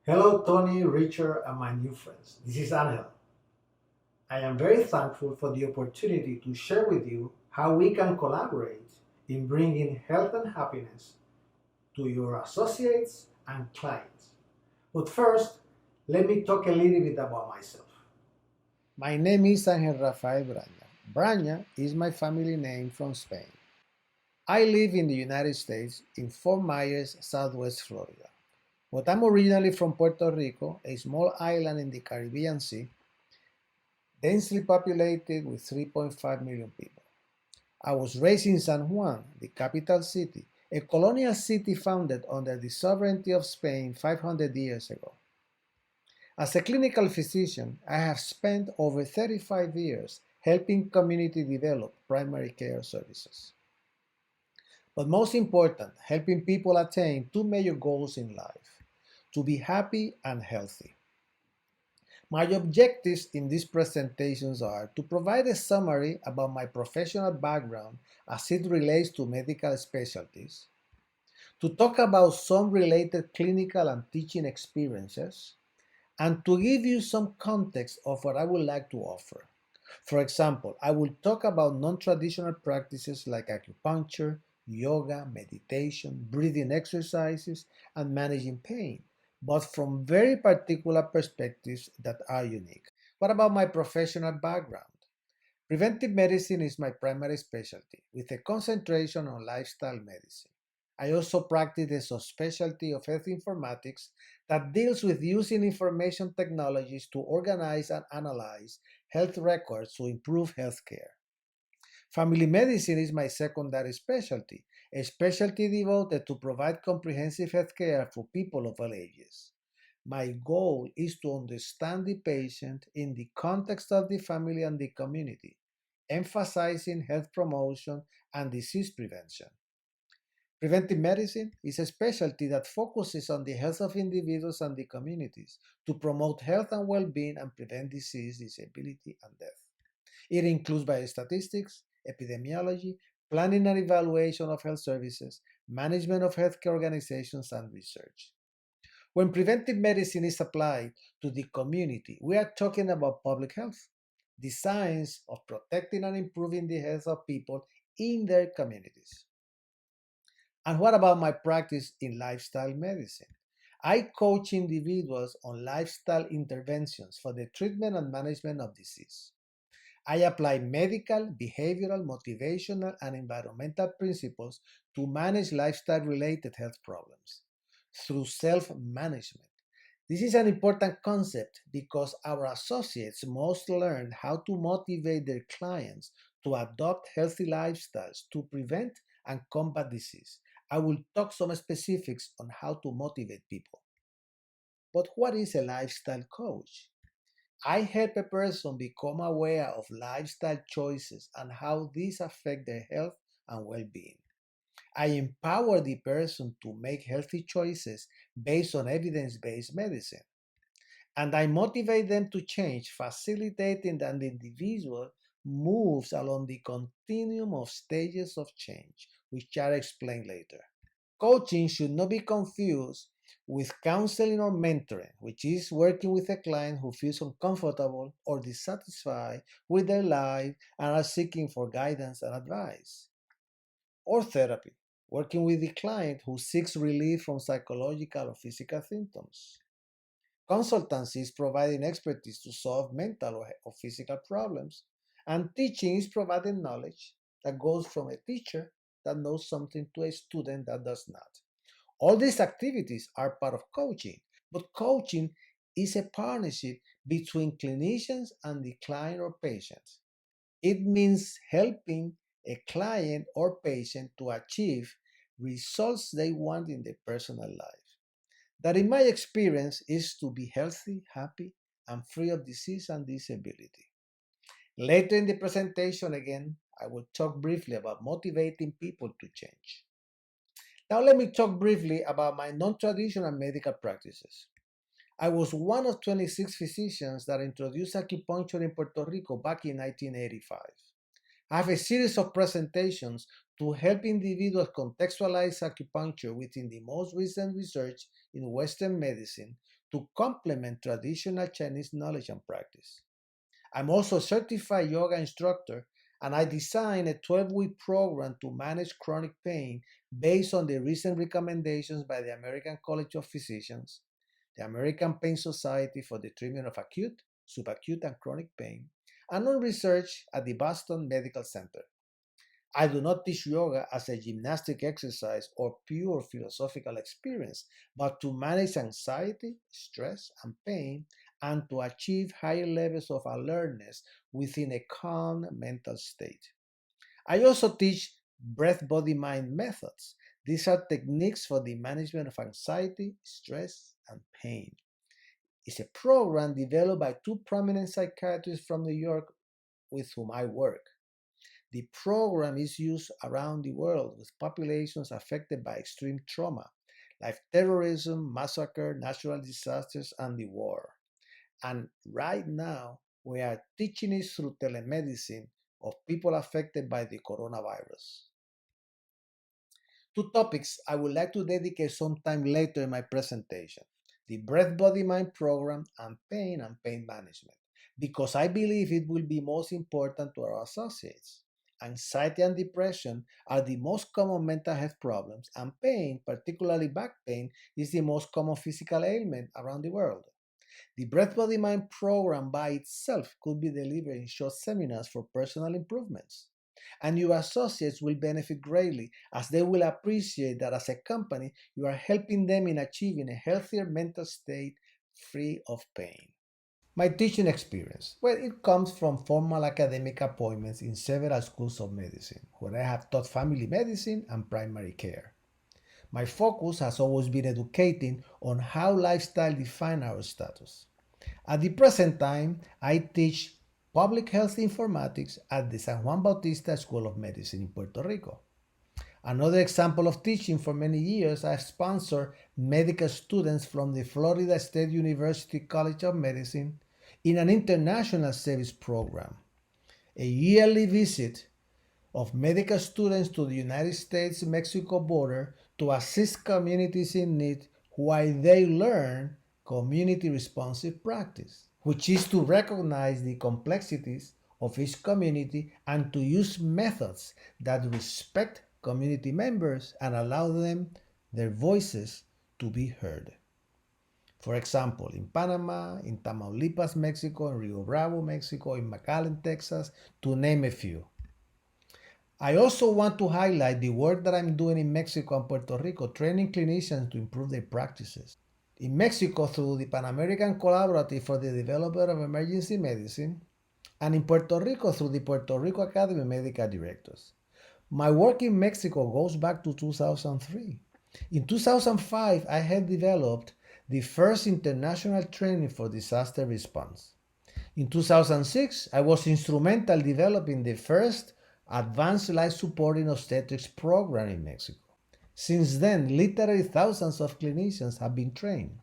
Hello, Tony, Richard, and my new friends. This is Angel. I am very thankful for the opportunity to share with you how we can collaborate in bringing health and happiness to your associates and clients. But first, let me talk a little bit about myself. My name is Angel Rafael Braña. Braña is my family name from Spain. I live in the United States in Fort Myers, Southwest Florida. But I'm originally from Puerto Rico, a small island in the Caribbean Sea, densely populated with 3.5 million people. I was raised in San Juan, the capital city, a colonial city founded under the sovereignty of Spain 500 years ago. As a clinical physician, I have spent over 35 years helping community develop primary care services. But most important, helping people attain two major goals in life: to be happy and healthy. My objectives in these presentations are to provide a summary about my professional background as it relates to medical specialties, to talk about some related clinical and teaching experiences, and to give you some context of what I would like to offer. For example, I will talk about non-traditional practices like acupuncture, yoga, meditation, breathing exercises, and managing pain, but from very particular perspectives that are unique. What about my professional background? Preventive medicine is my primary specialty, with a concentration on lifestyle medicine. I also practice a subspecialty of health informatics that deals with using information technologies to organize and analyze health records to improve healthcare. Family medicine is my secondary specialty, a specialty devoted to provide comprehensive healthcare for people of all ages. My goal is to understand the patient in the context of the family and the community, emphasizing health promotion and disease prevention. Preventive medicine is a specialty that focuses on the health of individuals and the communities to promote health and well being and prevent disease, disability, and death. It includes biostatistics, epidemiology, planning and evaluation of health services, management of healthcare organizations, and research. When preventive medicine is applied to the community, we are talking about public health, the science of protecting and improving the health of people in their communities. And what about my practice in lifestyle medicine? I coach individuals on lifestyle interventions for the treatment and management of disease. I apply medical, behavioral, motivational, and environmental principles to manage lifestyle related health problems through self management. This is an important concept because our associates must learn how to motivate their clients to adopt healthy lifestyles to prevent and combat disease. I will talk some specifics on how to motivate people. But what is a lifestyle coach? I help a person become aware of lifestyle choices and how these affect their health and well being. I empower the person to make healthy choices based on evidence based medicine. And I motivate them to change, facilitating that the individual moves along the continuum of stages of change, which I'll explain later. Coaching should not be confused with counseling or mentoring, which is working with a client who feels uncomfortable or dissatisfied with their life and are seeking for guidance and advice. Or therapy, working with the client who seeks relief from psychological or physical symptoms. Consultancy is providing expertise to solve mental or physical problems. And teaching is providing knowledge that goes from a teacher that knows something to a student that does not. All these activities are part of coaching, but coaching is a partnership between clinicians and the client or patient. It means helping a client or patient to achieve results they want in their personal life. That, in my experience, is to be healthy, happy, and free of disease and disability. Later in the presentation, again, I will talk briefly about motivating people to change. Now, let me talk briefly about my non traditional medical practices. I was one of 26 physicians that introduced acupuncture in Puerto Rico back in 1985. I have a series of presentations to help individuals contextualize acupuncture within the most recent research in Western medicine to complement traditional Chinese knowledge and practice. I'm also a certified yoga instructor, and I designed a 12-week program to manage chronic pain based on the recent recommendations by the American College of Physicians, the American Pain Society for the Treatment of Acute, Subacute, and Chronic Pain, and on research at the Boston Medical Center. I do not teach yoga as a gymnastic exercise or pure philosophical experience, but to manage anxiety, stress, and pain, and to achieve higher levels of alertness within a calm mental state. I also teach breath body mind methods. These are techniques for the management of anxiety, stress, and pain. It's a program developed by two prominent psychiatrists from New York with whom I work. The program is used around the world with populations affected by extreme trauma, like terrorism, massacre, natural disasters, and the war. And right now, we are teaching it through telemedicine of people affected by the coronavirus. Two topics I would like to dedicate some time later in my presentation: the Breath Body Mind program and pain management, because I believe it will be most important to our associates. Anxiety and depression are the most common mental health problems, and pain, particularly back pain, is the most common physical ailment around the world. The Breath Body Mind program by itself could be delivered in short seminars for personal improvements. And your associates will benefit greatly as they will appreciate that as a company, you are helping them in achieving a healthier mental state free of pain. My teaching experience. Well, it comes from formal academic appointments in several schools of medicine, where I have taught family medicine and primary care. My focus has always been educating on how lifestyle define our status. At the present time, I teach public health informatics at the San Juan Bautista School of Medicine in Puerto Rico. Another example of teaching: for many years, I've sponsored medical students from the Florida State University College of Medicine in an international service program, a yearly visit of medical students to the United States-Mexico border to assist communities in need while they learn community responsive practice, which is to recognize the complexities of each community and to use methods that respect community members and allow them their voices to be heard. For example, in Panama, in Tamaulipas, Mexico, in Rio Bravo, Mexico, in McAllen, Texas, to name a few. I also want to highlight the work that I'm doing in Mexico and Puerto Rico, training clinicians to improve their practices. In Mexico, through the Pan American Collaborative for the Development of Emergency Medicine, and in Puerto Rico, through the Puerto Rico Academy of Medical Directors. My work in Mexico goes back to 2003. In 2005, I had developed the first international training for disaster response. In 2006, I was instrumental developing the first advanced life support in obstetrics program in Mexico. Since then, literally thousands of clinicians have been trained.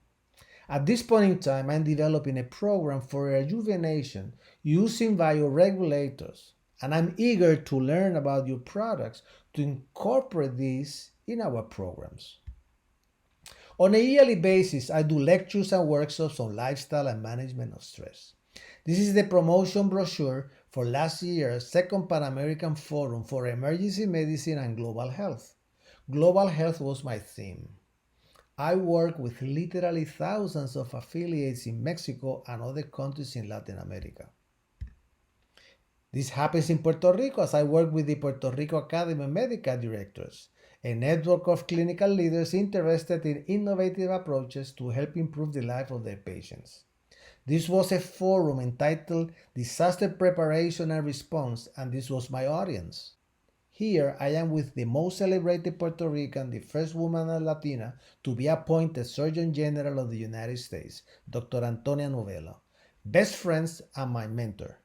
At this point in time, I'm developing a program for rejuvenation using bioregulators, and I'm eager to learn about your products to incorporate these in our programs. On a yearly basis, I do lectures and workshops on lifestyle and management of stress. This is the promotion brochure for last year's second Pan American Forum for Emergency Medicine and Global Health. Global health was my theme. I work with literally thousands of affiliates in Mexico and other countries in Latin America. This happens in Puerto Rico as I work with the Puerto Rico Academy of Medical Directors, a network of clinical leaders interested in innovative approaches to help improve the life of their patients. This was a forum entitled Disaster Preparation and Response, and this was my audience. Here I am with the most celebrated Puerto Rican, the first woman and Latina to be appointed Surgeon General of the United States, Dr. Antonia Novello, best friends and my mentor.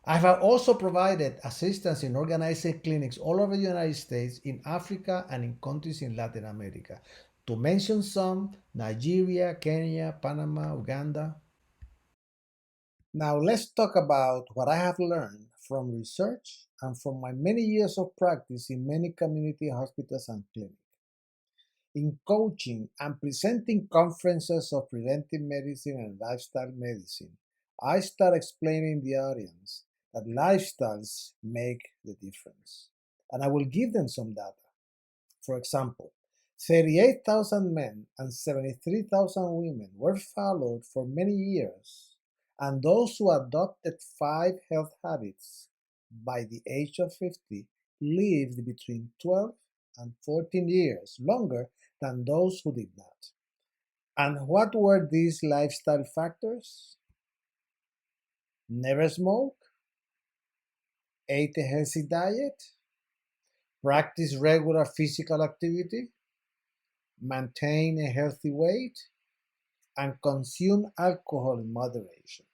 I have also provided assistance in organizing clinics all over the United States, in Africa, and in countries in Latin America. To mention some, Nigeria, Kenya, Panama, Uganda. Now let's talk about what I have learned from research and from my many years of practice in many community hospitals and clinics. In coaching and presenting conferences of preventive medicine and lifestyle medicine, I start explaining the audience that lifestyles make the difference. And I will give them some data. For example, 38,000 men and 73,000 women were followed for many years, and those who adopted 5 health habits by the age of 50 lived between 12 and 14 years longer than those who did not. And what were these lifestyle factors? Never smoke, ate a healthy diet, practice regular physical activity, maintain a healthy weight, and consume alcohol in moderation.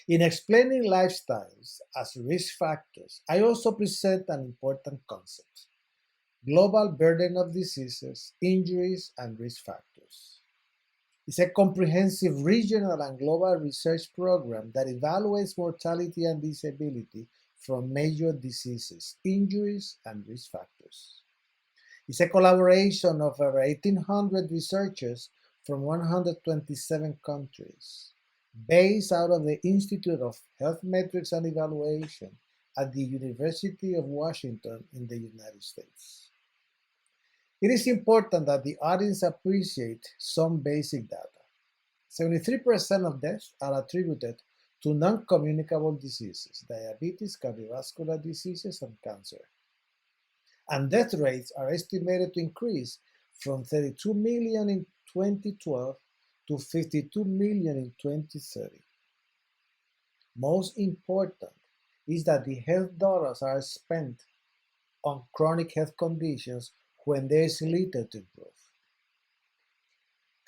In explaining lifestyles as risk factors, I also present an important concept: global burden of diseases, injuries, and risk factors. It's a comprehensive regional and global research program that evaluates mortality and disability from major diseases, injuries, and risk factors. It's a collaboration of over 1,800 researchers from 127 countries, based out of the Institute of Health Metrics and Evaluation at the University of Washington in the United States. It is important that the audience appreciate some basic data. 73% of deaths are attributed to non-communicable diseases, diabetes, cardiovascular diseases, and cancer. And death rates are estimated to increase from 32 million in 2012 to 52 million in 2030. Most important is that the health dollars are spent on chronic health conditions when there is little to improve.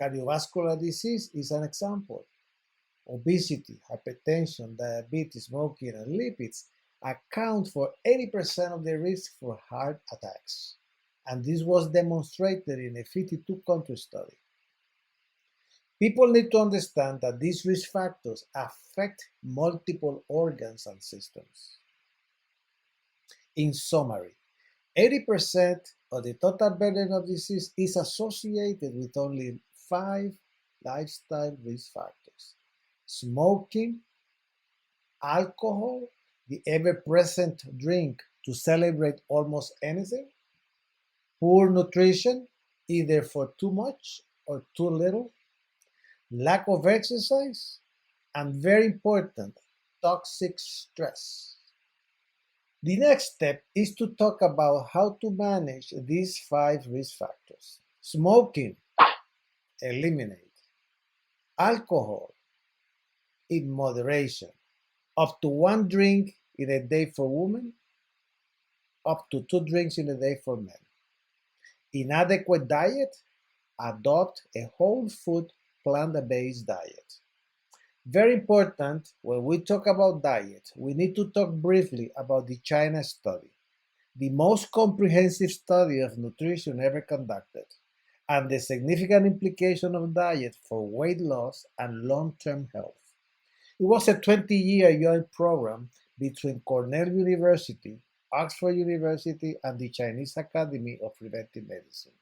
Cardiovascular disease is an example. Obesity, hypertension, diabetes, smoking, and lipids account for 80% of the risk for heart attacks, and this was demonstrated in a 52-country study. People need to understand that these risk factors affect multiple organs and systems. In summary, 80% of the total burden of disease is associated with only 5 lifestyle risk factors: smoking, alcohol, the ever-present drink to celebrate almost anything, poor nutrition, either for too much or too little, lack of exercise, and very important, toxic stress. The next step is to talk about how to manage these 5 risk factors. Smoking, eliminate. Alcohol, in moderation. Up to 1 drink in a day for women, up to 2 drinks in a day for men. Inadequate diet, adopt a whole food, plant-based diet. Very important, when we talk about diet, we need to talk briefly about the China study, the most comprehensive study of nutrition ever conducted, and the significant implication of diet for weight loss and long-term health. It was a 20-year joint program between Cornell University, Oxford University, and the Chinese Academy of Preventive Medicine.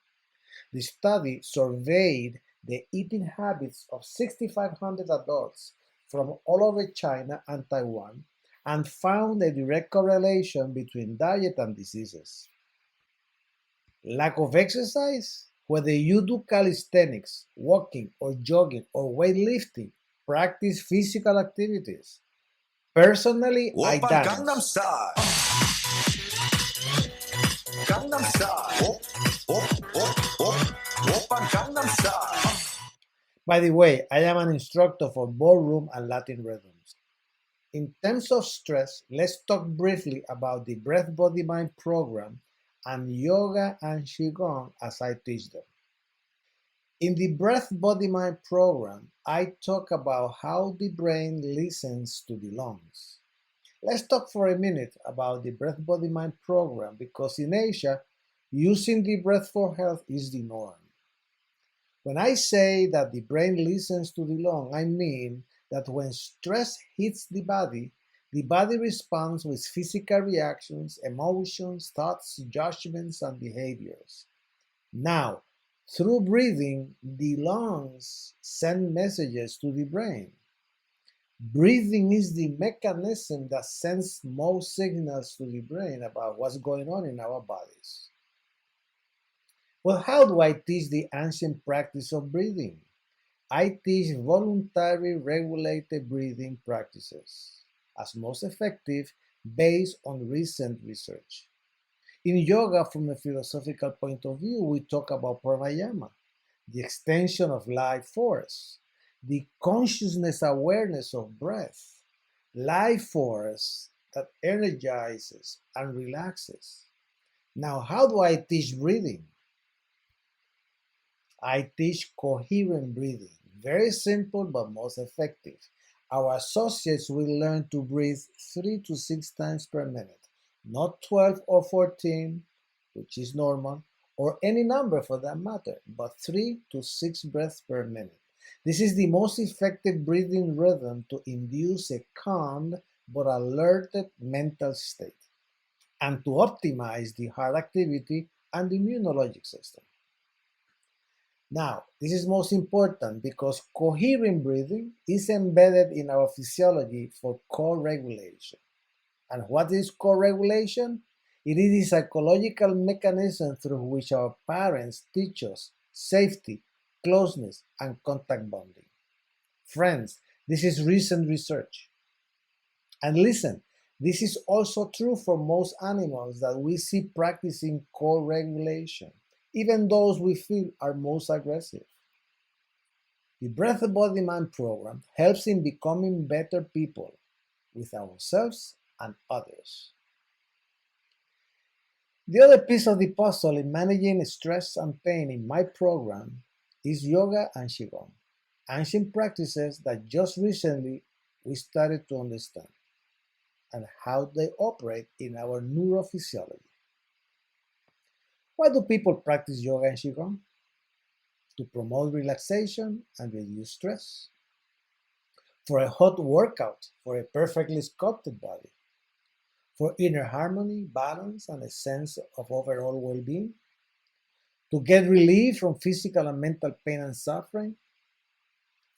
The study surveyed the eating habits of 6,500 adults from all over China and Taiwan and found a direct correlation between diet and diseases. Lack of exercise, whether you do calisthenics, walking, or jogging, or weightlifting, practice physical activities. Personally, I Oppa dance. Gangnam Style. Gangnam Style. Oppa Gangnam Style. By the way, I am an instructor for ballroom and Latin rhythms. In terms of stress, let's talk briefly about the Breath Body Mind program and yoga and Qigong as I teach them. In the Breath Body Mind program, I talk about how the brain listens to the lungs. Let's talk for a minute about the Breath Body Mind program because in Asia, using the breath for health is the norm. When I say that the brain listens to the lung, I mean that when stress hits the body responds with physical reactions, emotions, thoughts, judgments, and behaviors. Now, through breathing, the lungs send messages to the brain. Breathing is the mechanism that sends most signals to the brain about what's going on in our bodies. Well, how do I teach the ancient practice of breathing? I teach voluntary regulated breathing practices as most effective based on recent research. In yoga, from a philosophical point of view, we talk about pranayama, the extension of life force, the consciousness awareness of breath, life force that energizes and relaxes. Now, how do I teach breathing? I teach coherent breathing. Very simple but most effective. Our associates will learn to breathe 3 to 6 times per minute, not 12 or 14, which is normal, or any number for that matter, but 3 to 6 breaths per minute. This is the most effective breathing rhythm to induce a calm but alerted mental state and to optimize the heart activity and the immunologic system. Now, this is most important because coherent breathing is embedded in our physiology for co-regulation. And what is co-regulation? It is the psychological mechanism through which our parents teach us safety, closeness, and contact bonding. Friends, this is recent research. And listen, this is also true for most animals that we see practicing co-regulation, even those we feel are most aggressive. The Breath Body Mind program helps in becoming better people with ourselves and others. The other piece of the puzzle in managing stress and pain in my program is yoga and Qigong, ancient practices that just recently we started to understand and how they operate in our neurophysiology. Why do people practice yoga and Qigong? To promote relaxation and reduce stress. For a hot workout for a perfectly sculpted body. For inner harmony, balance, and a sense of overall well being. To get relief from physical and mental pain and suffering.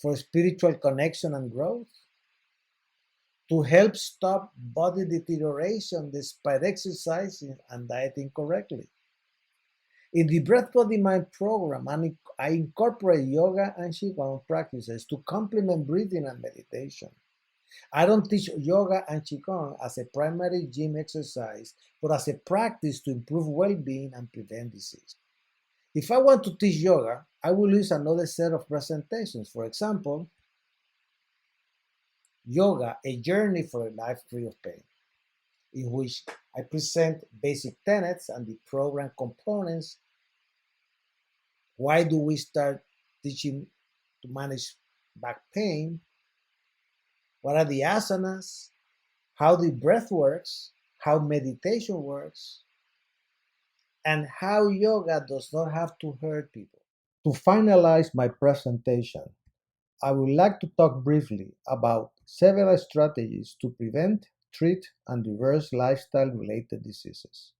For spiritual connection and growth. To help stop body deterioration despite exercising and dieting correctly. In the Breath Body Mind program, I incorporate yoga and Qigong practices to complement breathing and meditation. I don't teach yoga and Qigong as a primary gym exercise, but as a practice to improve well-being and prevent disease. If I want to teach yoga, I will use another set of presentations. For example, Yoga, a journey for a life free of pain, in which I present basic tenets and the program components. Why do we start teaching to manage back pain? What are the asanas? How the breath works? How meditation works? And how yoga does not have to hurt people. To finalize my presentation, I would like to talk briefly about several strategies to prevent, treat, and reverse lifestyle related diseases,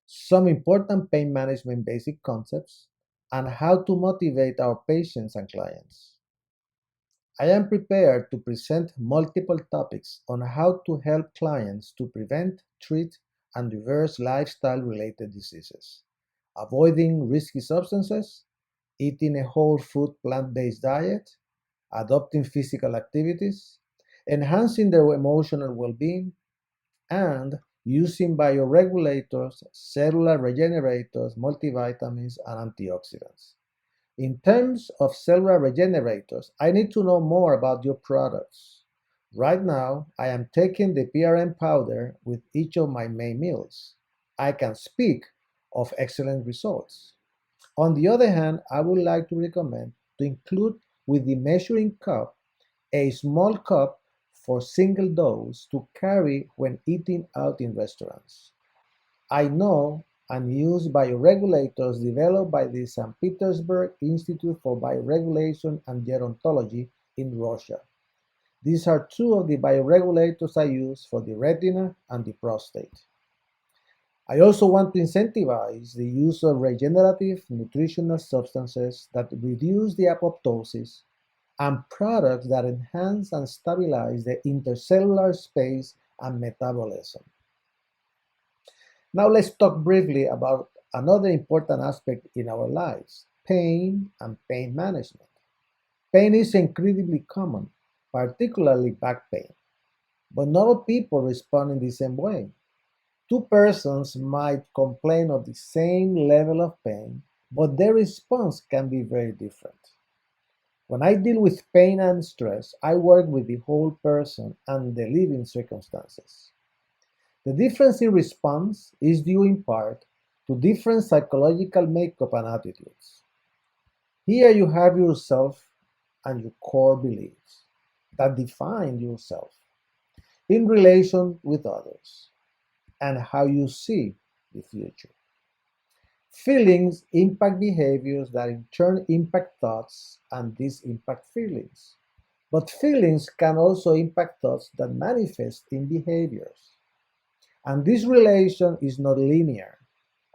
some important pain management basic concepts, and how to motivate our patients and clients. I am prepared to present multiple topics on how to help clients to prevent, treat, and reverse lifestyle related diseases, avoiding risky substances, eating a whole food plant based diet, adopting physical activities, enhancing their emotional well being, and using bioregulators, cellular regenerators, multivitamins, and antioxidants. In terms of cellular regenerators, I need to know more about your products. Right now, I am taking the PRM powder with each of my main meals. I can speak of excellent results. On the other hand, I would like to recommend to include with the measuring cup a small cup for single dose to carry when eating out in restaurants. I know and use bioregulators developed by the St. Petersburg Institute for Bioregulation and Gerontology in Russia. These are two of the bioregulators I use for the retina and the prostate. I also want to incentivize the use of regenerative nutritional substances that reduce the apoptosis and products that enhance and stabilize the intercellular space and metabolism. Now let's talk briefly about another important aspect in our lives, pain and pain management. Pain is incredibly common, particularly back pain, but not all people respond in the same way. Two persons might complain of the same level of pain, but their response can be very different. When I deal with pain and stress, I work with the whole person and the living circumstances. The difference in response is due in part to different psychological makeup and attitudes. Here you have yourself and your core beliefs that define yourself in relation with others and how you see the future. Feelings impact behaviors that in turn impact thoughts, and these impact feelings. But feelings can also impact thoughts that manifest in behaviors. And this relation is not linear,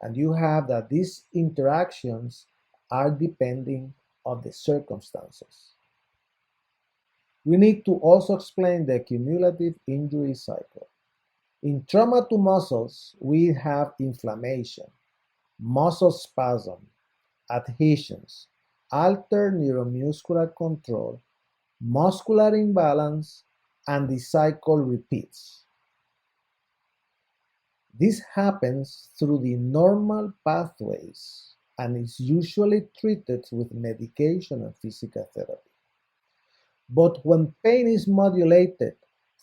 and you have that these interactions are depending on the circumstances. We need to also explain the cumulative injury cycle. In trauma to muscles, we have inflammation, muscle spasm, adhesions, altered neuromuscular control, muscular imbalance, and the cycle repeats. This happens through the normal pathways and is usually treated with medication and physical therapy. But when pain is modulated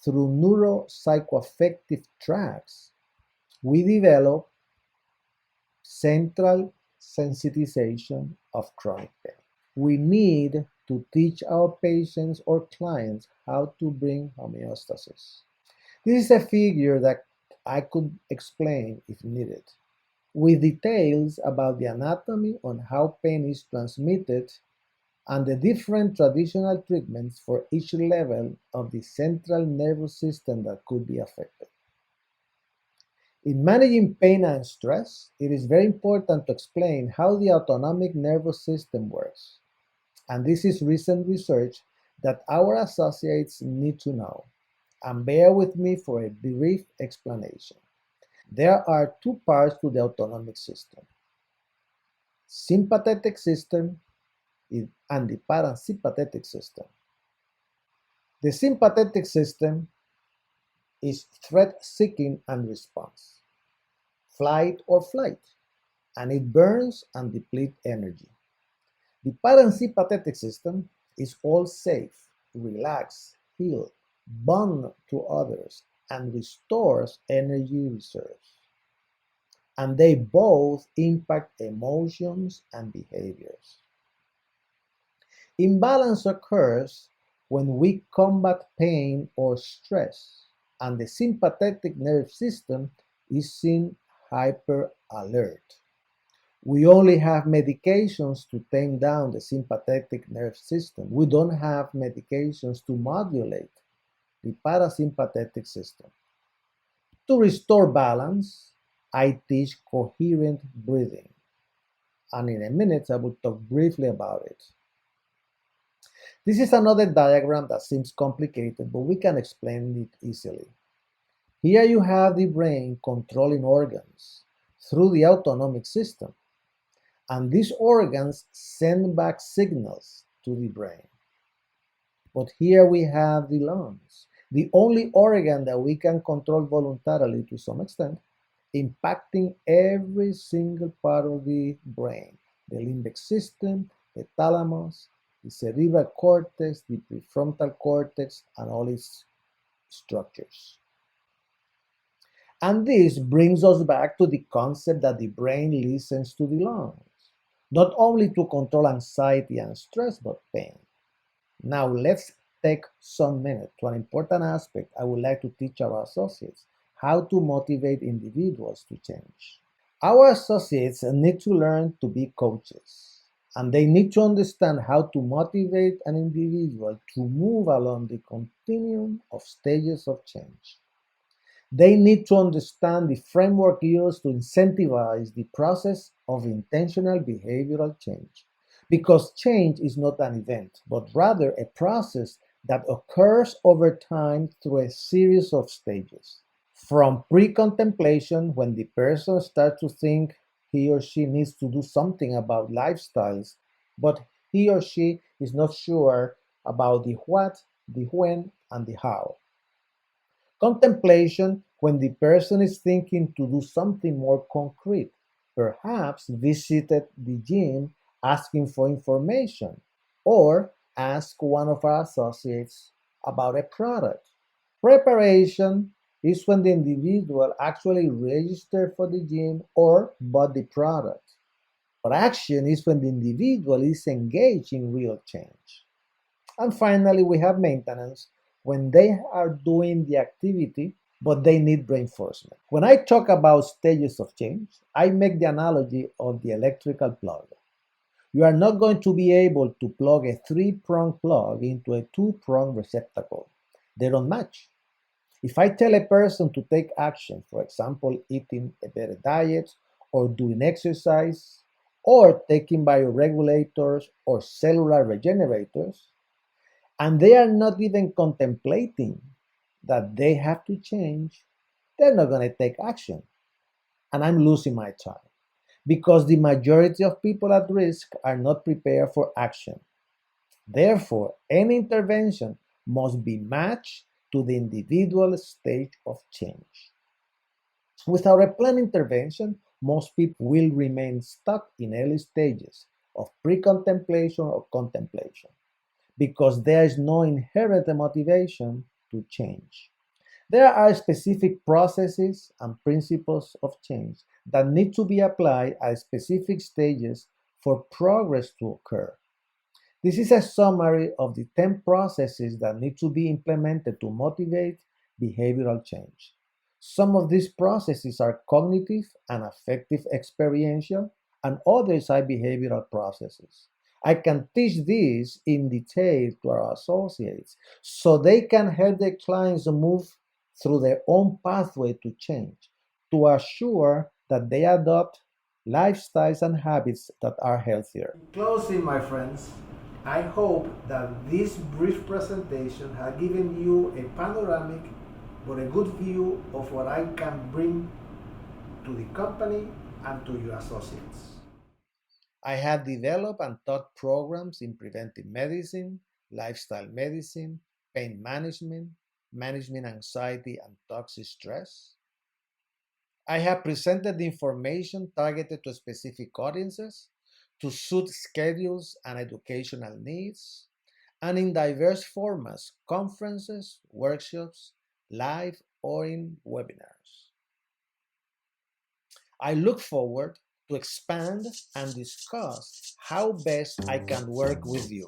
through neuropsychoaffective tracts, we develop central sensitization of chronic pain. We need to teach our patients or clients how to bring homeostasis. This is a figure that I could explain if needed, with details about the anatomy on how pain is transmitted and the different traditional treatments for each level of the central nervous system that could be affected. In managing pain and stress, it is very important to explain how the autonomic nervous system works. And this is recent research that our associates need to know. And bear with me for a brief explanation. There are two parts to the autonomic system: sympathetic system and the parasympathetic system. The sympathetic system is threat seeking and response, flight or flight, and it burns and depletes energy. The parasympathetic system is all safe, relax, heal, bond to others, and restores energy reserves. And they both impact emotions and behaviors. Imbalance occurs when we combat pain or stress, and the sympathetic nerve system is in hyper alert. We only have medications to tame down the sympathetic nerve system. We don't have medications to modulate the parasympathetic system. To restore balance, I teach coherent breathing, and in a minute I will talk briefly about it. This is another diagram that seems complicated, but we can explain it easily. Here you have the brain controlling organs through the autonomic system, and these organs send back signals to the brain. But here we have the lungs, the only organ that we can control voluntarily to some extent, impacting every single part of the brain: the limbic system, the thalamus, the cerebral cortex, the prefrontal cortex, and all its structures. And this brings us back to the concept that the brain listens to the lungs, not only to control anxiety and stress, but pain. Now, let's take some minutes to an important aspect I would like to teach our associates: how to motivate individuals to change. Our associates need to learn to be coaches, and they need to understand how to motivate an individual to move along the continuum of stages of change. They need to understand the framework used to incentivize the process of intentional behavioral change. Because change is not an event, but rather a process that occurs over time through a series of stages. From pre contemplation, when the person starts to think he or she needs to do something about lifestyles, but he or she is not sure about the what, the when, and the how. Contemplation, when the person is thinking to do something more concrete, perhaps visited the gym asking for information, or ask one of our associates about a product. Preparation is when the individual actually registered for the gym or bought the product. But action is when the individual is engaged in real change. And finally, we have maintenance, when they are doing the activity but they need reinforcement. When I talk about stages of change, I make the analogy of the electrical plug. You are not going to be able to plug a three-prong plug into a two-prong receptacle. They don't match. If I tell a person to take action, for example, eating a better diet, or doing exercise, or taking bioregulators or cellular regenerators, and they are not even contemplating that they have to change, they're not going to take action. And I'm losing my time because the majority of people at risk are not prepared for action. Therefore, any intervention must be matched to the individual stage of change. Without a planned intervention, most people will remain stuck in early stages of pre-contemplation or contemplation because there is no inherent motivation to change. There are specific processes and principles of change that need to be applied at specific stages for progress to occur. This is a summary of the 10 processes that need to be implemented to motivate behavioral change. Some of these processes are cognitive and affective experiential, and others are behavioral processes. I can teach this in detail to our associates so they can help their clients move through their own pathway to change to assure that they adopt lifestyles and habits that are healthier. In closing, my friends, I hope that this brief presentation has given you a panoramic but a good view of what I can bring to the company and to your associates. I have developed and taught programs in preventive medicine, lifestyle medicine, pain management, management anxiety and toxic stress. I have presented the information targeted to specific audiences to suit schedules and educational needs, and in diverse formats: conferences, workshops, live or in webinars. I look forward to expand and discuss how best I can work with you.